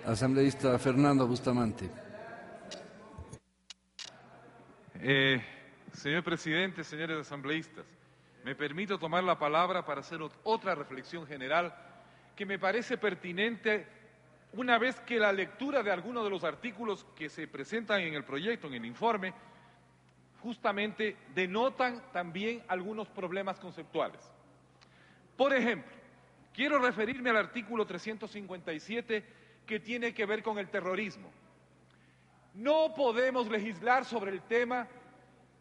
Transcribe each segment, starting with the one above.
Asambleísta Fernando Bustamante. Señor presidente, señores asambleístas, me permito tomar la palabra para hacer otra reflexión general que me parece pertinente una vez que la lectura de algunos de los artículos que se presentan en el proyecto, en el informe, justamente denotan también algunos problemas conceptuales. Por ejemplo, quiero referirme al artículo 357 que tiene que ver con el terrorismo. No podemos legislar sobre el tema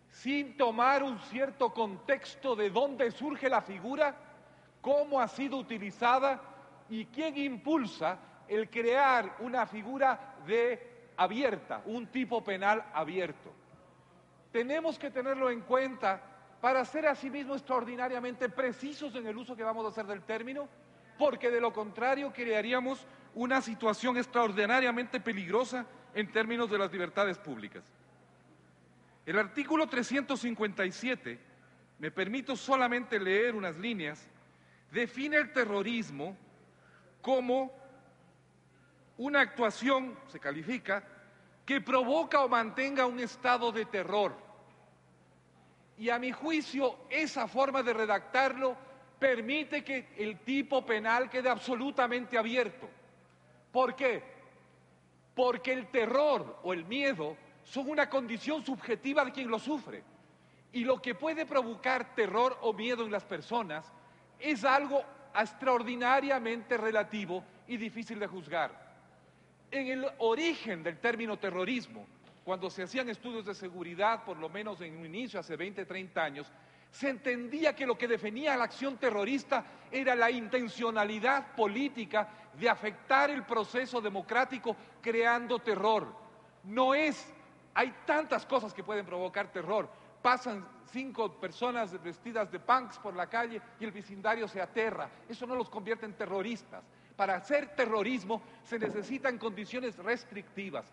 sin tomar un cierto contexto de dónde surge la figura, cómo ha sido utilizada y quién impulsa el crear una figura abierta, un tipo penal abierto. Tenemos que tenerlo en cuenta para ser asimismo extraordinariamente precisos en el uso que vamos a hacer del término, porque de lo contrario crearíamos una situación extraordinariamente peligrosa en términos de las libertades públicas. El artículo 357, me permito solamente leer unas líneas, define el terrorismo como una actuación, se califica, que provoca o mantenga un estado de terror. Y a mi juicio, esa forma de redactarlo permite que el tipo penal quede absolutamente abierto. ¿Por qué? Porque el terror o el miedo son una condición subjetiva de quien lo sufre. Y lo que puede provocar terror o miedo en las personas es algo extraordinariamente relativo y difícil de juzgar. En el origen del término terrorismo, cuando se hacían estudios de seguridad, por lo menos en un inicio, hace 20, 30 años, se entendía que lo que definía la acción terrorista era la intencionalidad política de afectar el proceso democrático creando terror. Hay tantas cosas que pueden provocar terror. Pasan 5 personas vestidas de punks por la calle y el vecindario se aterra. Eso no los convierte en terroristas. Para hacer terrorismo se necesitan condiciones restrictivas,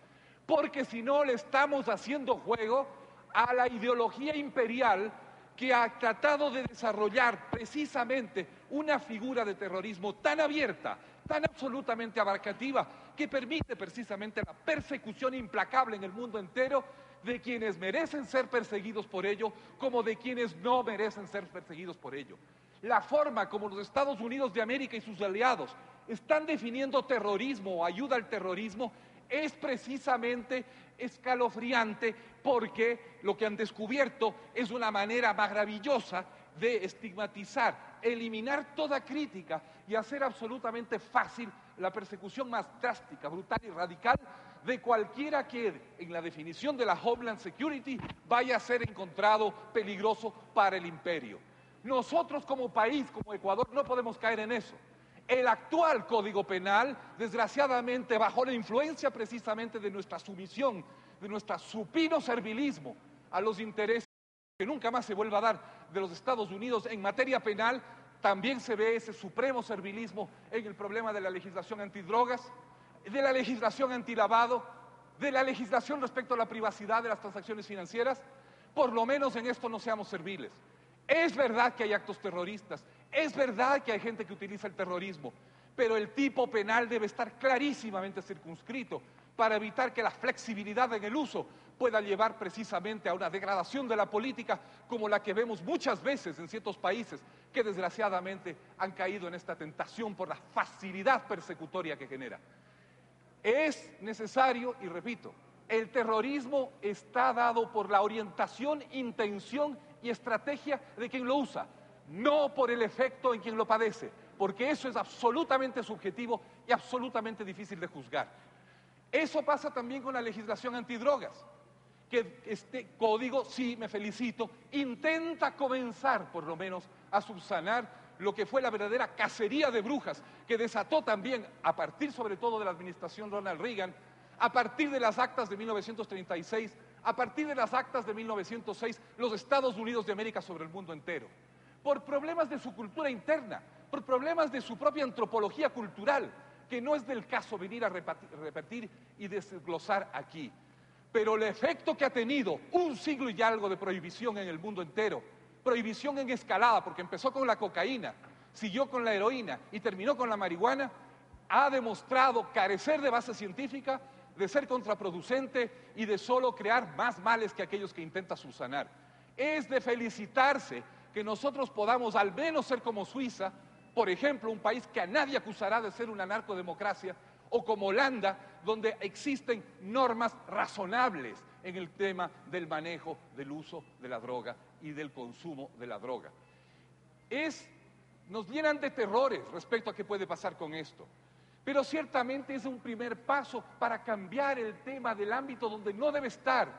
porque si no le estamos haciendo juego a la ideología imperial que ha tratado de desarrollar precisamente una figura de terrorismo tan abierta, tan absolutamente abarcativa, que permite precisamente la persecución implacable en el mundo entero de quienes merecen ser perseguidos por ello, como de quienes no merecen ser perseguidos por ello. La forma como los Estados Unidos de América y sus aliados están definiendo terrorismo o ayuda al terrorismo es precisamente escalofriante, porque lo que han descubierto es una manera maravillosa de estigmatizar, eliminar toda crítica y hacer absolutamente fácil la persecución más drástica, brutal y radical de cualquiera que en la definición de la Homeland Security vaya a ser encontrado peligroso para el imperio. Nosotros como país, como Ecuador, no podemos caer en eso. El actual Código Penal, desgraciadamente, bajo la influencia precisamente de nuestra sumisión, de nuestro supino servilismo a los intereses que nunca más se vuelva a dar de los Estados Unidos en materia penal, también se ve ese supremo servilismo en el problema de la legislación antidrogas, de la legislación antilavado, de la legislación respecto a la privacidad de las transacciones financieras. Por lo menos en esto no seamos serviles. Es verdad que hay actos terroristas, es verdad que hay gente que utiliza el terrorismo, pero el tipo penal debe estar clarísimamente circunscrito para evitar que la flexibilidad en el uso pueda llevar precisamente a una degradación de la política como la que vemos muchas veces en ciertos países que desgraciadamente han caído en esta tentación por la facilidad persecutoria que genera. Es necesario, y repito, el terrorismo está dado por la orientación, intención y estrategia de quien lo usa, no por el efecto en quien lo padece, porque eso es absolutamente subjetivo y absolutamente difícil de juzgar. Eso pasa también con la legislación antidrogas, que este código, sí, me felicito, intenta comenzar por lo menos a subsanar lo que fue la verdadera cacería de brujas que desató también, a partir sobre todo de la administración Ronald Reagan, a partir de las actas de 1936, a partir de las actas de 1906, los Estados Unidos de América sobre el mundo entero, por problemas de su cultura interna, por problemas de su propia antropología cultural, que no es del caso venir a repetir y desglosar aquí. Pero el efecto que ha tenido un siglo y algo de prohibición en el mundo entero, prohibición en escalada, porque empezó con la cocaína, siguió con la heroína y terminó con la marihuana, ha demostrado carecer de base científica, de ser contraproducente y de solo crear más males que aquellos que intenta subsanar. Es de felicitarse que nosotros podamos al menos ser como Suiza, por ejemplo, un país que a nadie acusará de ser una narcodemocracia, o como Holanda, donde existen normas razonables en el tema del manejo, del uso de la droga y del consumo de la droga. Nos llenan de terrores respecto a qué puede pasar con esto, pero ciertamente es un primer paso para cambiar el tema del ámbito donde no debe estar,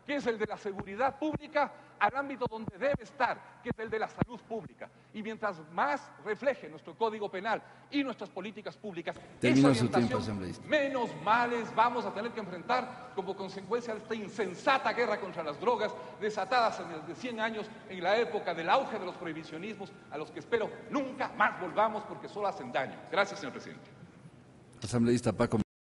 que es el de la seguridad pública, al ámbito donde debe estar, que es el de la salud pública. Y mientras más refleje nuestro Código Penal y nuestras políticas públicas Terminó esa su tiempo, orientación, asambleísta. menos males vamos a tener que enfrentar como consecuencia de esta insensata guerra contra las drogas, desatadas desde 100 años en la época del auge de los prohibicionismos, a los que espero nunca más volvamos porque solo hacen daño. Gracias, señor presidente. Asambleísta Paco